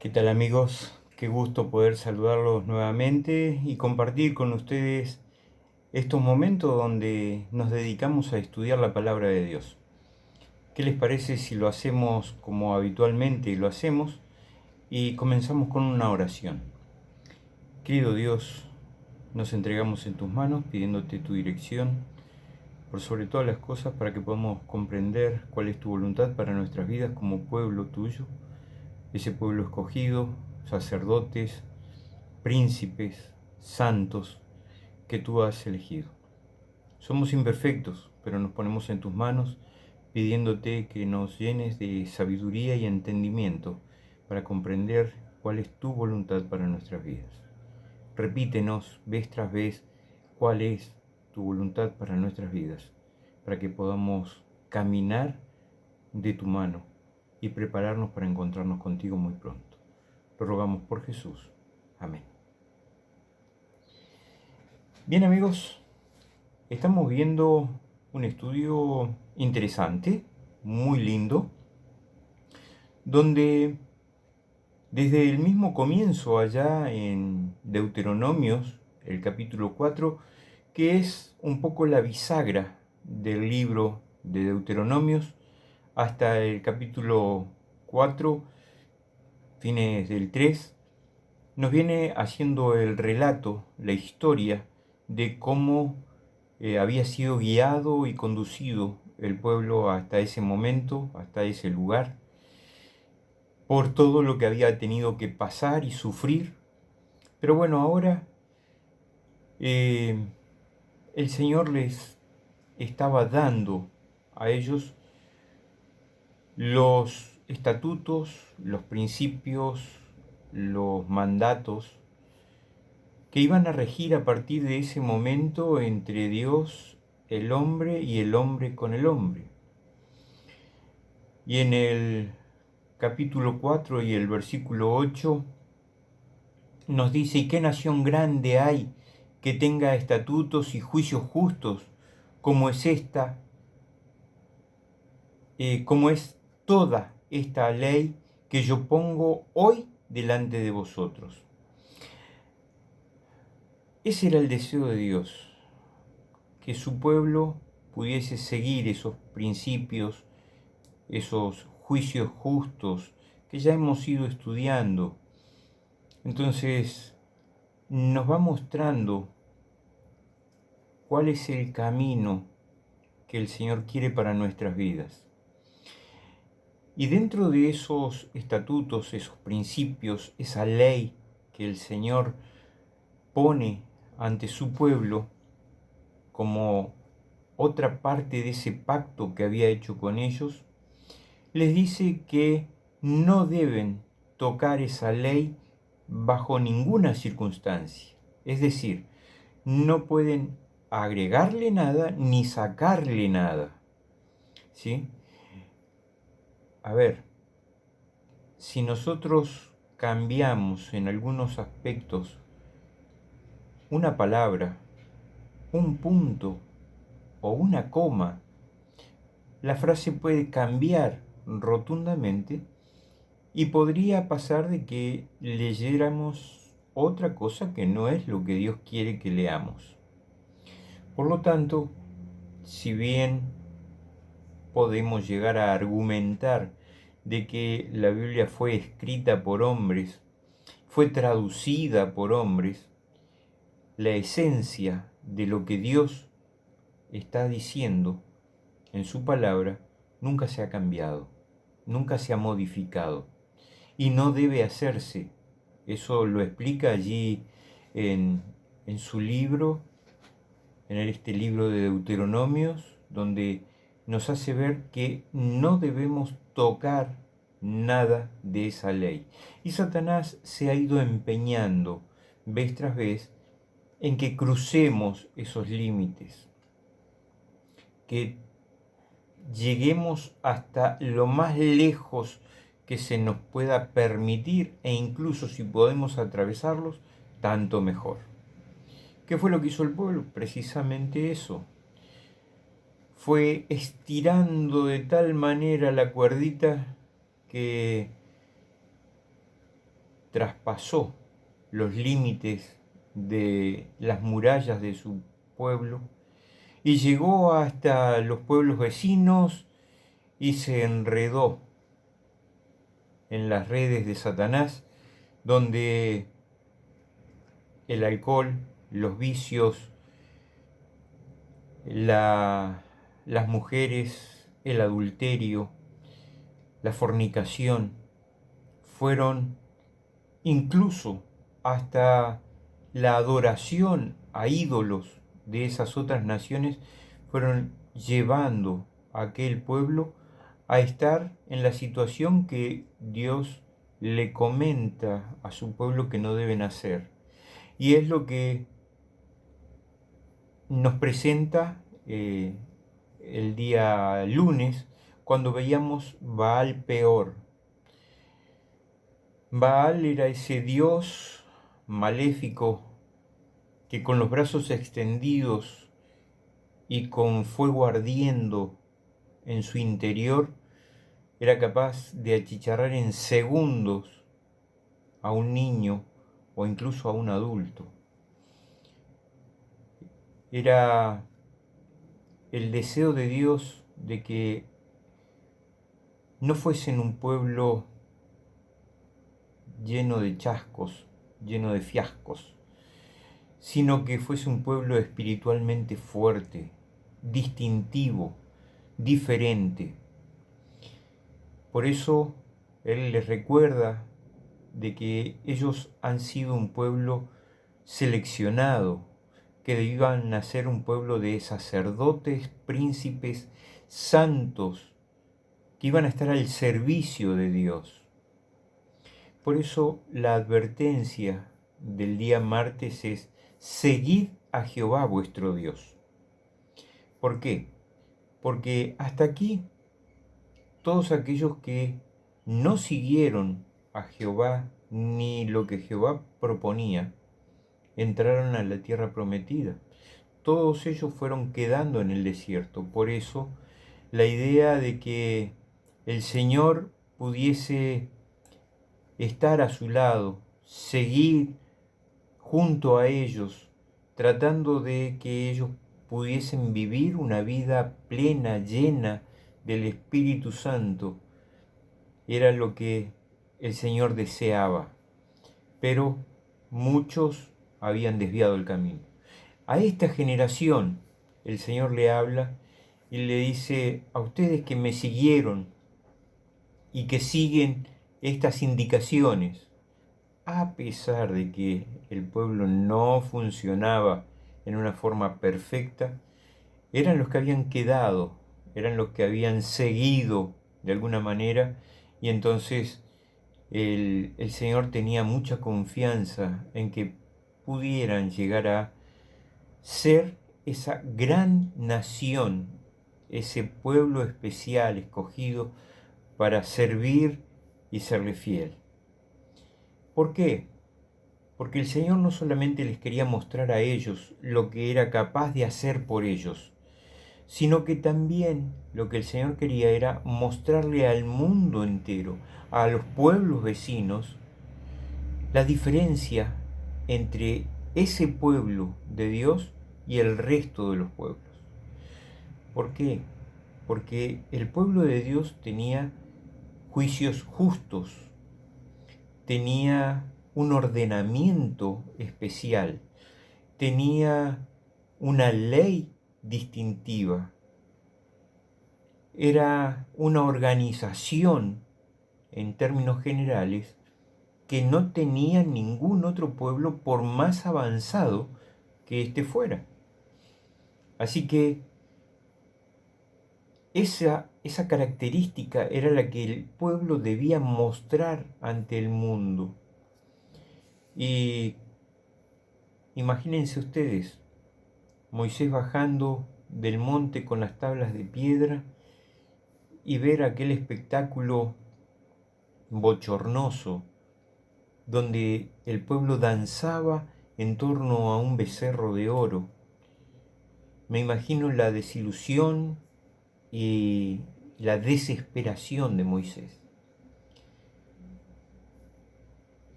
¿Qué tal amigos? Qué gusto poder saludarlos nuevamente y compartir con ustedes estos momentos donde nos dedicamos a estudiar la palabra de Dios. ¿Qué les parece si lo hacemos como habitualmente lo hacemos y comenzamos con una oración? Querido Dios, nos entregamos en tus manos pidiéndote tu dirección por sobre todas las cosas para que podamos comprender cuál es tu voluntad para nuestras vidas como pueblo tuyo, ese pueblo escogido, sacerdotes, príncipes, santos que tú has elegido. Somos imperfectos, pero nos ponemos en tus manos pidiéndote que nos llenes de sabiduría y entendimiento para comprender cuál es tu voluntad para nuestras vidas. Repítenos vez tras vez cuál es tu voluntad para nuestras vidas, para que podamos caminar de tu mano y prepararnos para encontrarnos contigo muy pronto. Lo rogamos por Jesús. Amén. Bien amigos, estamos viendo un estudio interesante, muy lindo, donde desde el mismo comienzo allá en Deuteronomios, el capítulo 4, que es un poco la bisagra del libro de Deuteronomios, hasta el capítulo 4, fines del 3, nos viene haciendo el relato, la historia de cómo había sido guiado y conducido el pueblo hasta ese momento, hasta ese lugar, por todo lo que había tenido que pasar y sufrir. Pero bueno, ahora eh, el Señor les estaba dando a ellos los estatutos, los principios, los mandatos que iban a regir a partir de ese momento entre Dios, el hombre y el hombre con el hombre. Y en el capítulo 4 y el versículo 8 nos dice: ¿y qué nación grande hay que tenga estatutos y juicios justos como es esta, como es toda esta ley que yo pongo hoy delante de vosotros? Ese era el deseo de Dios, que su pueblo pudiese seguir esos principios, esos juicios justos que ya hemos ido estudiando. Entonces nos va mostrando cuál es el camino que el Señor quiere para nuestras vidas. Y dentro de esos estatutos, esos principios, esa ley que el Señor pone ante su pueblo como otra parte de ese pacto que había hecho con ellos, les dice que no deben tocar esa ley bajo ninguna circunstancia. Es decir, no pueden agregarle nada ni sacarle nada. ¿Sí? A ver, si nosotros cambiamos en algunos aspectos una palabra, un punto o una coma, la frase puede cambiar rotundamente y podría pasar de que leyéramos otra cosa que no es lo que Dios quiere que leamos. Por lo tanto, si bien podemos llegar a argumentar de que la Biblia fue escrita por hombres, fue traducida por hombres, la esencia de lo que Dios está diciendo en su palabra nunca se ha cambiado, nunca se ha modificado y no debe hacerse. Eso lo explica allí en, en su libro, en este libro de Deuteronomios, donde nos hace ver que no debemos tocar nada de esa ley. Y Satanás se ha ido empeñando vez tras vez en que crucemos esos límites, que lleguemos hasta lo más lejos que se nos pueda permitir, e incluso si podemos atravesarlos, tanto mejor. ¿Qué fue lo que hizo el pueblo? Precisamente eso. Fue estirando de tal manera la cuerdita que traspasó los límites de las murallas de su pueblo y llegó hasta los pueblos vecinos y se enredó en las redes de Satanás, donde el alcohol, los vicios, las mujeres, el adulterio, la fornicación, fueron incluso hasta la adoración a ídolos de esas otras naciones, fueron llevando a aquel pueblo a estar en la situación que Dios le comenta a su pueblo que no deben hacer. Y es lo que nos presenta el día lunes, cuando veíamos Baal Peor. Baal era ese dios maléfico que con los brazos extendidos y con fuego ardiendo en su interior era capaz de achicharrar en segundos a un niño o incluso a un adulto. Era el deseo de Dios de que no fuesen un pueblo lleno de chascos, lleno de fiascos, sino que fuese un pueblo espiritualmente fuerte, distintivo, diferente. Por eso Él les recuerda de que ellos han sido un pueblo seleccionado, que iban a ser un pueblo de sacerdotes, príncipes, santos, que iban a estar al servicio de Dios. Por eso la advertencia del día martes es: seguid a Jehová vuestro Dios. ¿Por qué? Porque hasta aquí todos aquellos que no siguieron a Jehová ni lo que Jehová proponía, entraron a la tierra prometida. Todos ellos fueron quedando en el desierto. Por eso la idea de que el Señor pudiese estar a su lado, seguir junto a ellos, tratando de que ellos pudiesen vivir una vida plena, llena del Espíritu Santo, era lo que el Señor deseaba. Pero muchos habían desviado el camino. A esta generación el Señor le habla y le dice: a ustedes que me siguieron y que siguen estas indicaciones, a pesar de que el pueblo no funcionaba en una forma perfecta, eran los que habían quedado, eran los que habían seguido de alguna manera, y entonces el Señor tenía mucha confianza en que pudieran llegar a ser esa gran nación, ese pueblo especial escogido para servir y serle fiel. ¿Por qué? Porque el Señor no solamente les quería mostrar a ellos lo que era capaz de hacer por ellos, sino que también lo que el Señor quería era mostrarle al mundo entero, a los pueblos vecinos, la diferencia entre ese pueblo de Dios y el resto de los pueblos. ¿Por qué? Porque el pueblo de Dios tenía juicios justos, tenía un ordenamiento especial, tenía una ley distintiva, era una organización en términos generales que no tenía ningún otro pueblo por más avanzado que éste fuera. Así que esa característica era la que el pueblo debía mostrar ante el mundo. Y imagínense ustedes, Moisés bajando del monte con las tablas de piedra y ver aquel espectáculo bochornoso donde el pueblo danzaba en torno a un becerro de oro. Me imagino la desilusión y la desesperación de Moisés.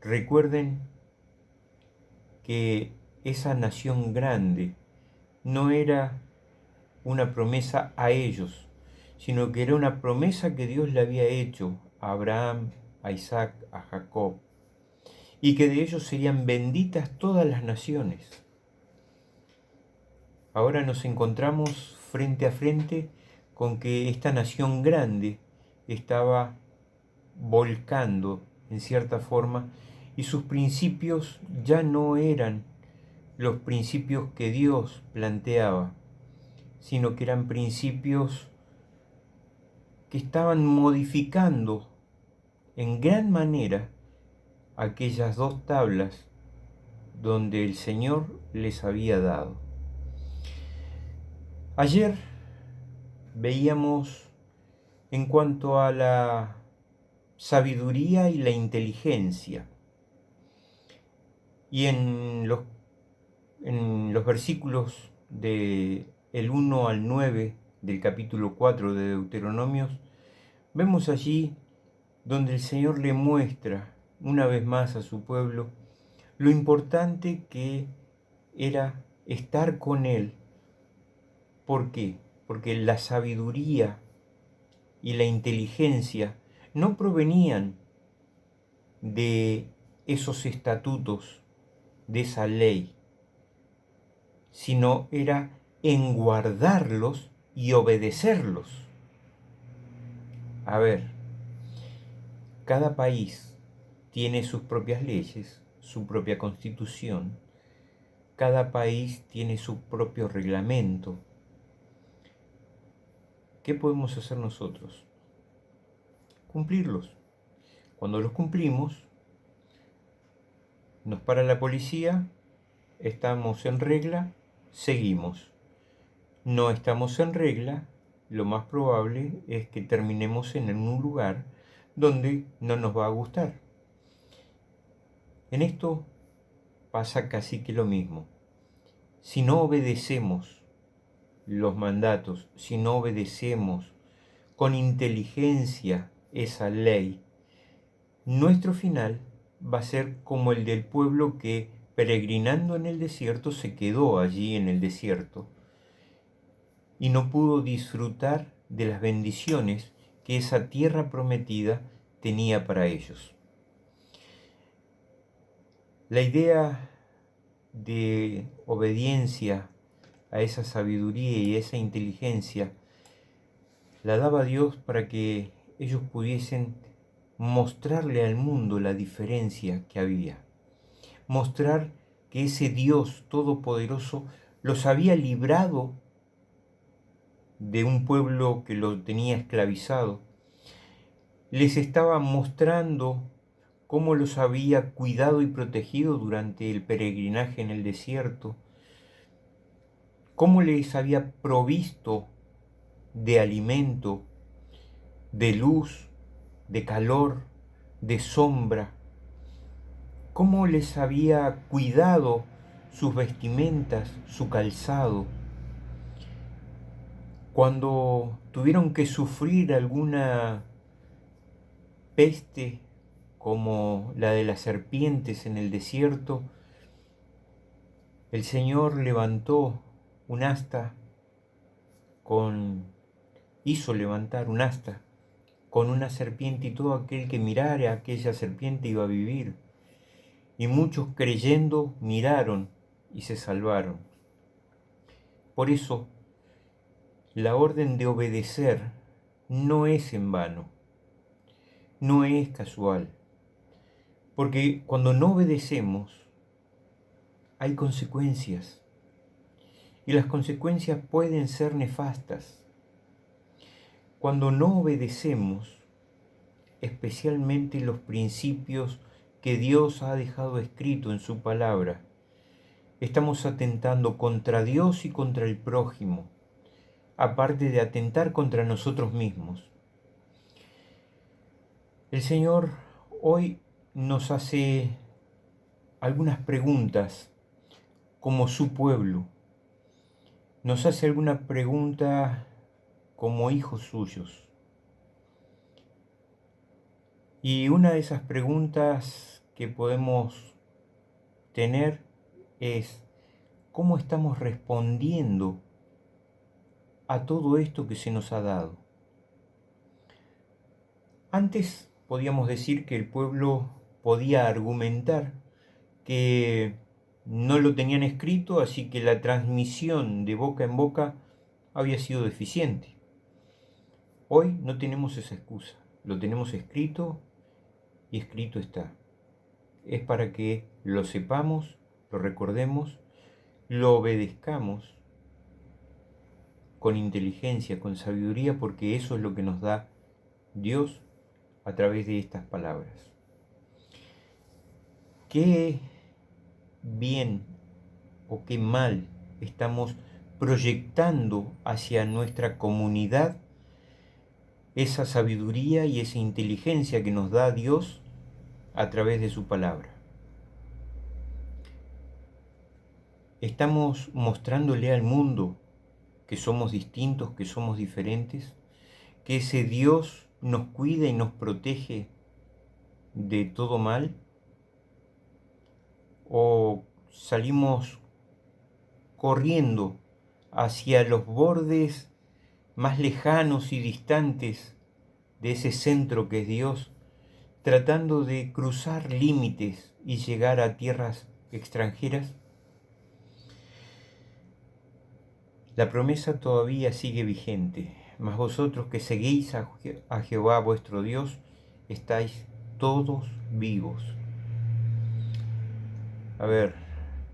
Recuerden que esa nación grande no era una promesa a ellos, sino que era una promesa que Dios le había hecho a Abraham, a Isaac, a Jacob, y que de ellos serían benditas todas las naciones. Ahora nos encontramos frente a frente con que esta nación grande estaba volcando en cierta forma y sus principios ya no eran los principios que Dios planteaba, sino que eran principios que estaban modificando en gran manera aquellas dos tablas donde el Señor les había dado. Ayer veíamos en cuanto a la sabiduría y la inteligencia, y en los versículos del 1 al 9 del capítulo 4 de Deuteronomios, vemos allí donde el Señor le muestra una vez más a su pueblo lo importante que era estar con Él. ¿Por qué? Porque la sabiduría y la inteligencia no provenían de esos estatutos, de esa ley, sino era en guardarlos y obedecerlos. A ver, cada país tiene sus propias leyes, su propia constitución, cada país tiene su propio reglamento. ¿Qué podemos hacer nosotros? Cumplirlos. Cuando los cumplimos, nos para la policía, estamos en regla, seguimos. No estamos en regla, lo más probable es que terminemos en un lugar donde no nos va a gustar. En esto pasa casi que lo mismo. Si no obedecemos los mandatos, si no obedecemos con inteligencia esa ley, nuestro final va a ser como el del pueblo que, peregrinando en el desierto, se quedó allí en el desierto y no pudo disfrutar de las bendiciones que esa tierra prometida tenía para ellos. La idea de obediencia a esa sabiduría y esa inteligencia la daba Dios para que ellos pudiesen mostrarle al mundo la diferencia que había. Mostrar que ese Dios todopoderoso los había librado de un pueblo que lo tenía esclavizado. Les estaba mostrando cómo los había cuidado y protegido durante el peregrinaje en el desierto, cómo les había provisto de alimento, de luz, de calor, de sombra, cómo les había cuidado sus vestimentas, su calzado. Cuando tuvieron que sufrir alguna peste como la de las serpientes en el desierto, el Señor levantó un asta hizo levantar un asta con una serpiente y todo aquel que mirara a aquella serpiente iba a vivir. Y muchos creyendo miraron y se salvaron. Por eso, la orden de obedecer no es en vano, no es casual, porque cuando no obedecemos hay consecuencias y las consecuencias pueden ser nefastas. Cuando no obedecemos, especialmente los principios que Dios ha dejado escrito en su palabra, estamos atentando contra Dios y contra el prójimo, aparte de atentar contra nosotros mismos. El Señor hoy nos hace algunas preguntas como su pueblo. Nos hace alguna pregunta como hijos suyos. Y una de esas preguntas que podemos tener es cómo estamos respondiendo a todo esto que se nos ha dado. Antes podíamos decir que el pueblo podía argumentar que no lo tenían escrito, así que la transmisión de boca en boca había sido deficiente. Hoy no tenemos esa excusa, lo tenemos escrito y escrito está. Es para que lo sepamos, lo recordemos, lo obedezcamos con inteligencia, con sabiduría, porque eso es lo que nos da Dios a través de estas palabras. Qué bien o qué mal estamos proyectando hacia nuestra comunidad esa sabiduría y esa inteligencia que nos da Dios a través de su palabra. Estamos mostrándole al mundo que somos distintos, que somos diferentes, que ese Dios nos cuida y nos protege de todo mal, o salimos corriendo hacia los bordes más lejanos y distantes de ese centro que es Dios, tratando de cruzar límites y llegar a tierras extranjeras. La promesa todavía sigue vigente, mas vosotros que seguís a Jehová vuestro Dios, estáis todos vivos. A ver,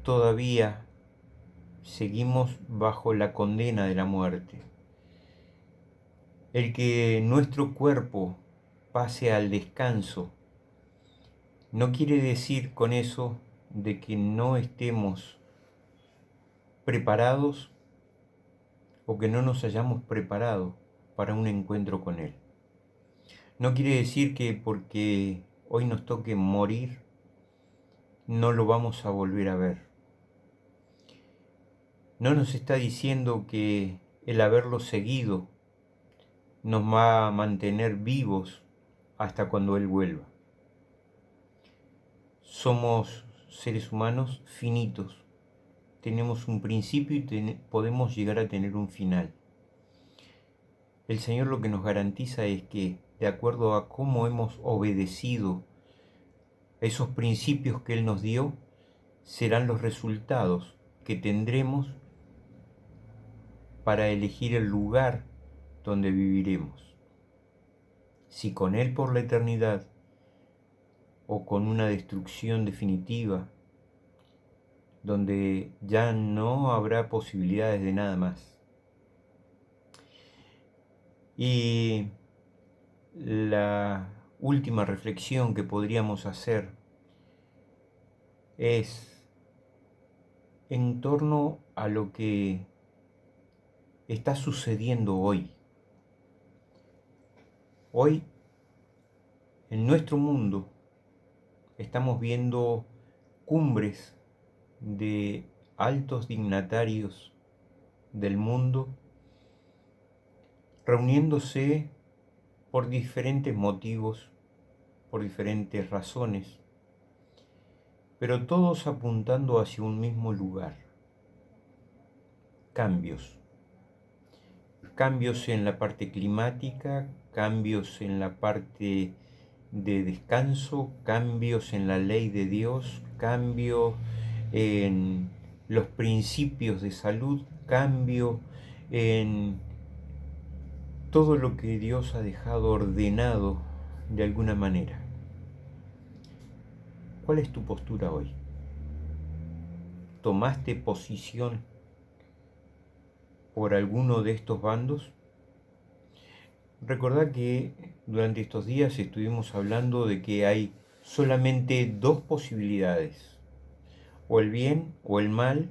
todavía seguimos bajo la condena de la muerte. El que nuestro cuerpo pase al descanso no quiere decir con eso de que no estemos preparados o que no nos hayamos preparado para un encuentro con Él. No quiere decir que porque hoy nos toque morir, no lo vamos a volver a ver. No nos está diciendo que el haberlo seguido nos va a mantener vivos hasta cuando Él vuelva. Somos seres humanos finitos. Tenemos un principio y podemos llegar a tener un final. El Señor lo que nos garantiza es que, de acuerdo a cómo hemos obedecido esos principios que Él nos dio, serán los resultados que tendremos para elegir el lugar donde viviremos. Si con Él por la eternidad o con una destrucción definitiva, donde ya no habrá posibilidades de nada más. Y la última reflexión que podríamos hacer es en torno a lo que está sucediendo hoy. Hoy, en nuestro mundo, estamos viendo cumbres de altos dignatarios del mundo reuniéndose por diferentes motivos, por diferentes razones, pero todos apuntando hacia un mismo lugar: cambios. Cambios en la parte climática, cambios en la parte de descanso, cambios en la ley de Dios, cambios en los principios de salud, cambio en todo lo que Dios ha dejado ordenado de alguna manera. ¿Cuál es tu postura hoy? ¿Tomaste posición por alguno de estos bandos? Recordá que durante estos días estuvimos hablando de que hay solamente dos posibilidades: o el bien o el mal.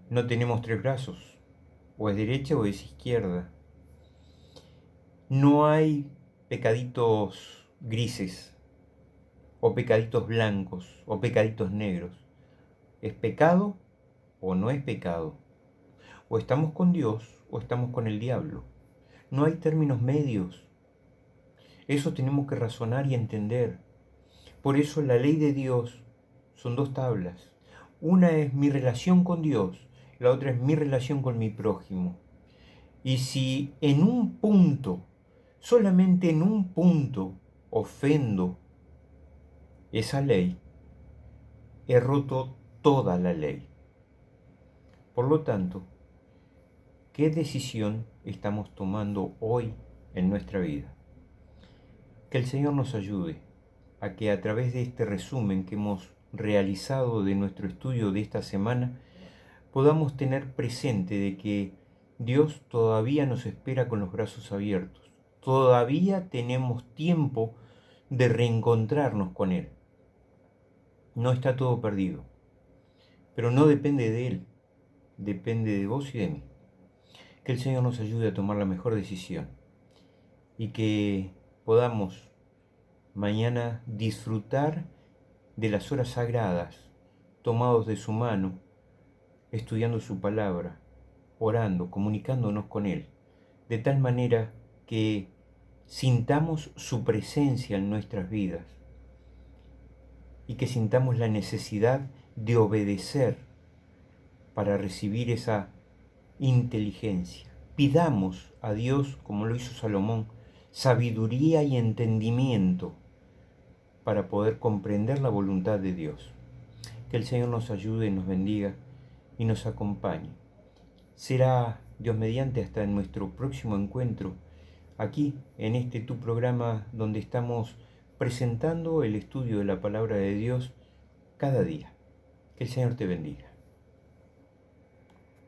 No tenemos tres brazos, o es derecha o es izquierda. No hay pecaditos grises, o pecaditos blancos, o pecaditos negros. ¿Es pecado o no es pecado? O estamos con Dios o estamos con el diablo. No hay términos medios. Eso tenemos que razonar y entender. Por eso la ley de Dios son dos tablas. Una es mi relación con Dios, la otra es mi relación con mi prójimo. Y si en un punto, solamente en un punto, ofendo esa ley, he roto toda la ley. Por lo tanto, ¿qué decisión estamos tomando hoy en nuestra vida? Que el Señor nos ayude a que a través de este resumen que hemos realizado de nuestro estudio de esta semana, podamos tener presente de que Dios todavía nos espera con los brazos abiertos. Todavía tenemos tiempo de reencontrarnos con Él. No está todo perdido, pero no depende de Él, depende de vos y de mí. Que el Señor nos ayude a tomar la mejor decisión y que podamos mañana disfrutar de las horas sagradas, tomados de su mano, estudiando su palabra, orando, comunicándonos con Él, de tal manera que sintamos su presencia en nuestras vidas y que sintamos la necesidad de obedecer para recibir esa inteligencia. Pidamos a Dios, como lo hizo Salomón, sabiduría y entendimiento para poder comprender la voluntad de Dios. Que el Señor nos ayude, nos bendiga y nos acompañe. Será Dios mediante hasta nuestro próximo encuentro aquí en este tu programa donde estamos presentando el estudio de la palabra de Dios cada día. Que el Señor te bendiga.